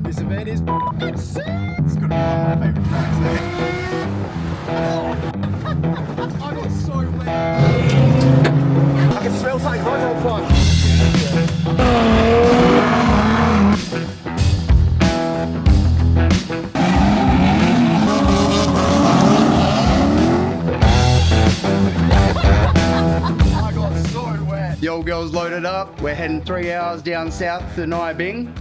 This event is sick. It's gonna be one of my favourite tracks, I got so wet. I can smell something right on fire. The old girl's loaded up. We're heading 3 hours down south to Nabing.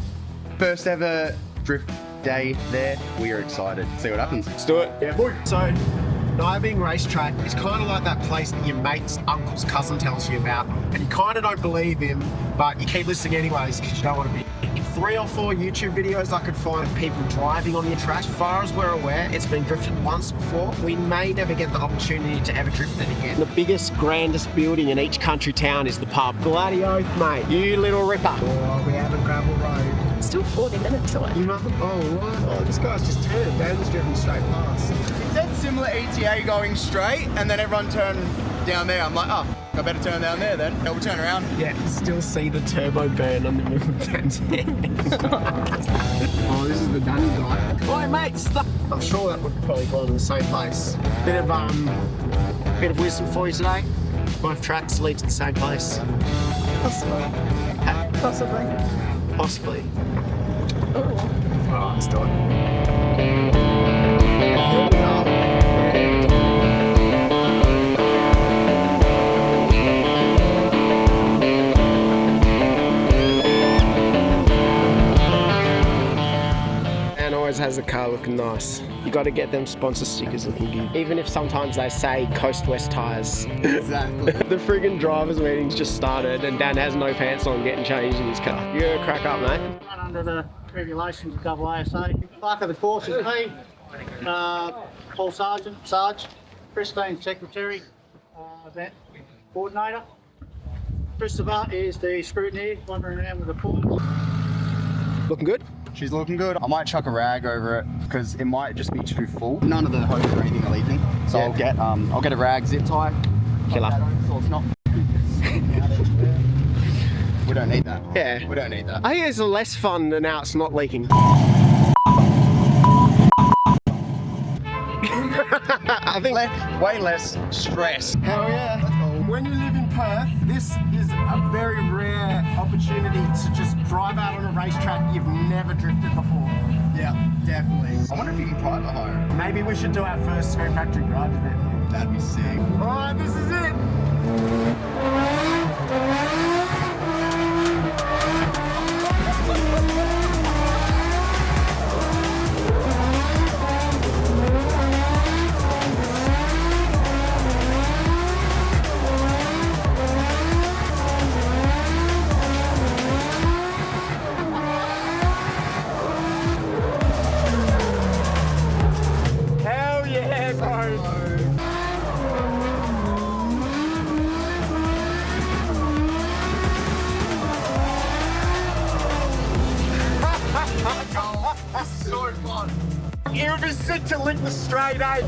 First ever drift day there. We are excited. See what happens. Let's do it. Yeah, boy. So, Nabing racetrack is kind of like that place that your mate's uncle's cousin tells you about, and you kind of don't believe him, but you keep listening anyways because you don't want to be. 3 or 4 YouTube videos I could find of people driving on your track. As far as we're aware, it's been drifted once before. We may never get the opportunity to ever drift it again. The biggest, grandest building in each country town is the pub. Bloody oath, mate. You little ripper. Oh, we have a gravel road. It's still 40 minutes away. You mother... Oh, what? Oh, this guy's just turned. Dan's driven straight past. It said similar ETA going straight, and then everyone turned down there. I'm like, oh, I better turn down there then. We'll turn around. Yeah, you still see the turbo burn on the middle of Dan's hand. Oh, this is the Danny guy. Oi, mate, stop! I'm sure that would probably go in the same place. Bit of wisdom for you today. Both tracks lead to the same place. Possibly. Possibly. Possibly. Ooh. Alright, let's do it. Has the car looking nice. You got to get them sponsor stickers looking good. Even if sometimes they say Coast West tyres. Exactly. The friggin' drivers meeting's just started and Dan has no pants on getting changed in his car. You gotta crack up, mate. Run under the regulations of AASA. Clerk of the course is me, Paul Sarge, Christine Secretary, event coordinator. Christopher is the scrutineer, wandering around with the forms. Looking good? She's looking good. I might chuck a rag over it because it might just be too full. None of the hose or anything are leaking, so Yeah. I'll get a rag, zip tie. Killer. So it's not. We don't need that. Yeah. We don't need that. I think it's less fun than now it's not leaking. I think Way less stress. Hell yeah. When you live in Perth, this is a very rare opportunity to just drive out on a racetrack you've never drifted before. Yeah, definitely. I wonder if you can private hire. Maybe we should do our first Snow Factory garage event. That'd be sick. Alright, this is it. So fun. It would be sick to lick the straight eight.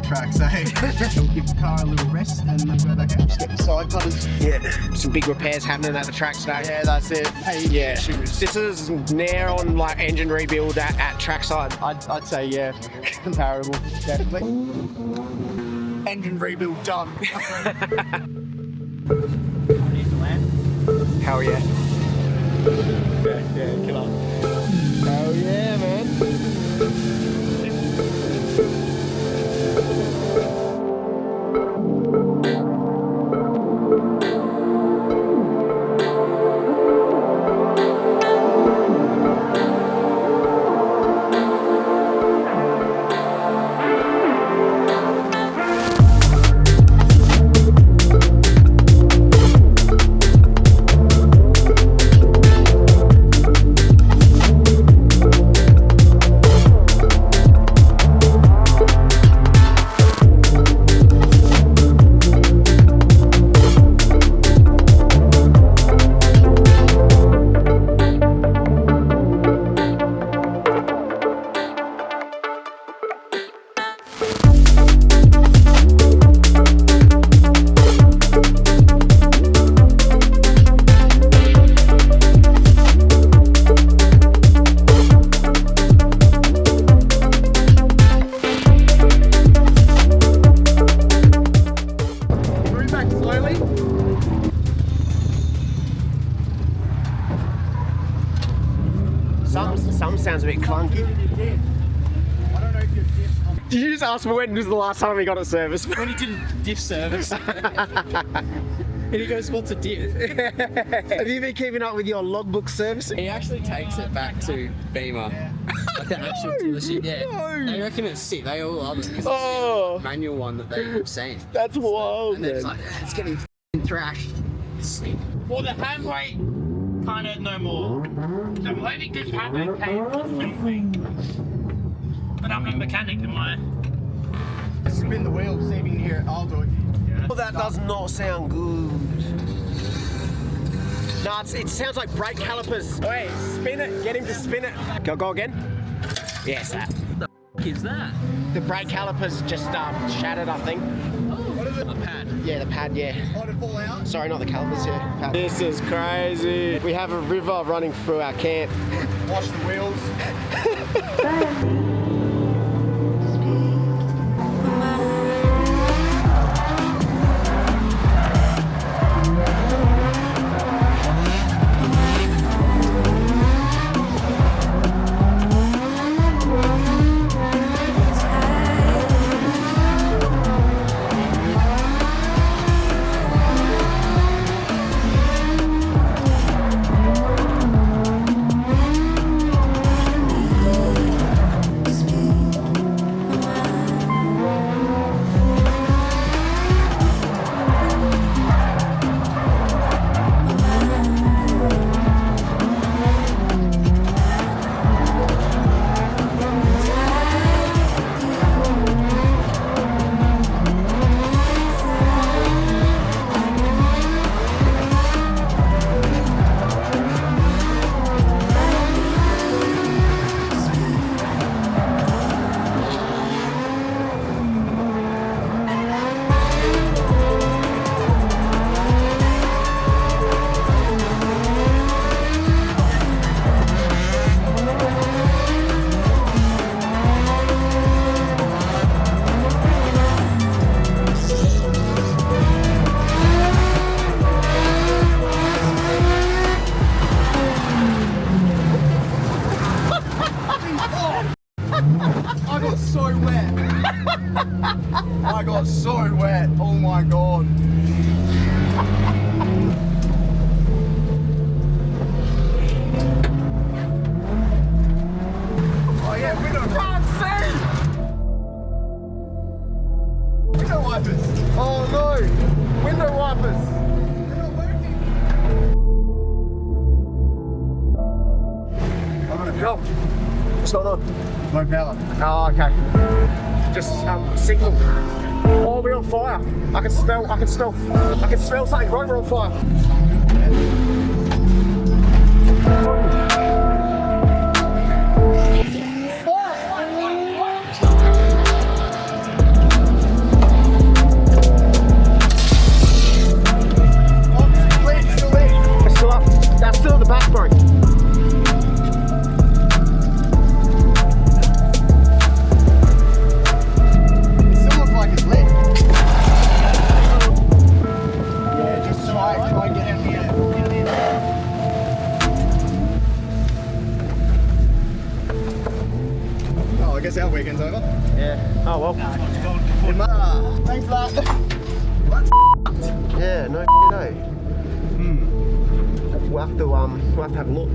Tracks, eh? We'll give the car a little rest and then go back out. Just get the side cutters. Yeah, some big repairs happening at the track today. Yeah, that's it. Hey, yeah. This is near on like engine rebuild at trackside. I'd say yeah, comparable, definitely. Engine rebuild done. Hell yeah. Yeah, kill on. Hell yeah, man. Some sounds a bit clunky. Did you just ask me when was the last time he got a service? When he did a diff service. And he goes, what's a diff? Have you been keeping up with your logbook service? He actually takes it back to Beamer. Like the actual dealership, yeah. No. They reckon it's sick. They all love it because Oh. it's the manual one that they've seen. That's wild, And they're just man. like, it's getting f***ing thrashed. Sick. Well, the handbrake kind of no more. I'm hoping this handbrake came off anything. But I'm a mechanic, am I? Spin the wheel, see if you can hear it. I'll do it. Well, that does not sound good. No, it sounds like brake calipers. Wait, spin it. Get him to spin it. Go again. Yes, that. What the f*** is that? The brake calipers just shattered, I think. What is it? A pad. Yeah, the pad, yeah. Oh, did it fall out? Sorry, not the calipers, yeah. Pad. This is crazy. We have a river running through our camp. Wash the wheels. I got so wet. I got so wet. Oh my god. Oh yeah, window. Can't see. Window wipers. Oh no. Window wipers. They're not working. I'm gonna go. What's going on? Low power. Oh, okay. Just signal. Oh, we're on fire. I can smell something right, we're on fire. It's still up. That's still the back brake. Still looks like it's lit. Yeah, just try and get out. guess our weekend's over. Yeah. Oh well. Thanks for that. Yeah, no no. We'll have to have a look.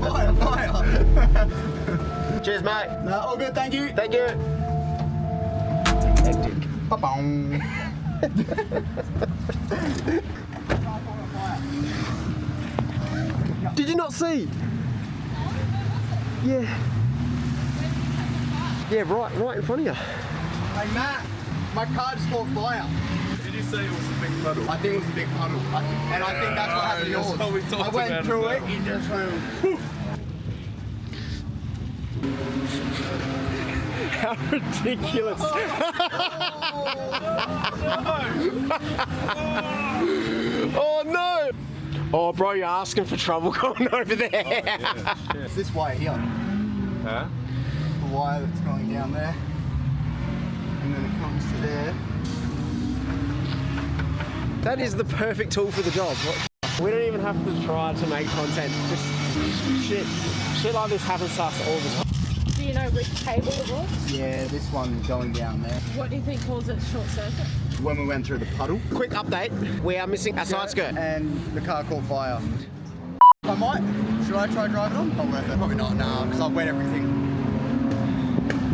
Fire, fire. Cheers, mate. No, all good, thank you. Thank you. Hectic. Did you not see? Yeah. Yeah, right in front of you. Hey Matt, my car just caught fire. Did you say it was a big puddle? I think it was a big puddle. And I think that's what happened to yours. That's what we I talked went about through as it, well. it just went. Whew. How ridiculous. Oh no! Oh bro, you're asking for trouble going over there. It's this wire here. Huh? The wire that's going down there. And then it comes to there. That is the perfect tool for the job. We don't even have to try to make content. Just shit like this happens to us all the time. Do you know which cable it was? Yeah, this one going down there. What do you think caused it short circuit? When we went through the puddle. Quick update, we are missing a side skirt. And the car caught fire. I might. Should I try driving on? Not worth it. Probably not, nah, because I've wet everything.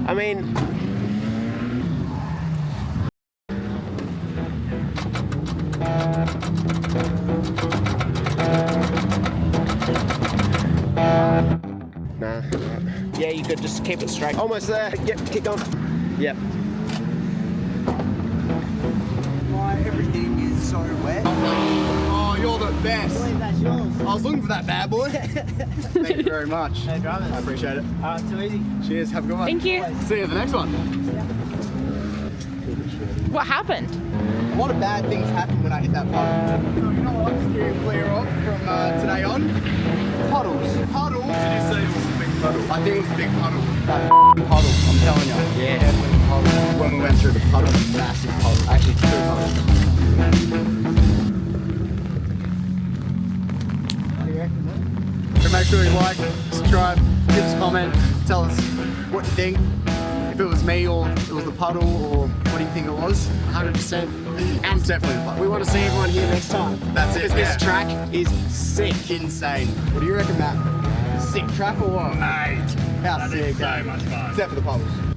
I mean, nah. Yeah, you could just keep it straight. Almost there. Yep, keep going. Yep. Why everything is so wet. Oh, you're the best. I believe that's yours. I was looking for that bad boy. Thank you very much. No dramas. I appreciate it. Too easy. Cheers, have a good one. Thank you. See you at the next one. What happened? A lot of bad things happen when I hit that puddle. So you know what I'm steering clear of from today on? Puddles. Puddles. Did you say it was a big puddle? I think it was a big puddle. That puddle, I'm telling you. Yeah. Definitely a puddle. When we went through the puddle, massive puddle. Actually, two puddles. So make sure you like, subscribe, give us a comment, tell us what you think. If it was me or it was the puddle, or what do you think it was? 100%. And it's definitely the puddle. We want to see everyone here next time. That's it, Because this yeah. track is sick. Insane. What do you reckon, Matt? Sick track or what? Mate, How that sick? is so much fun. Except for the puddles.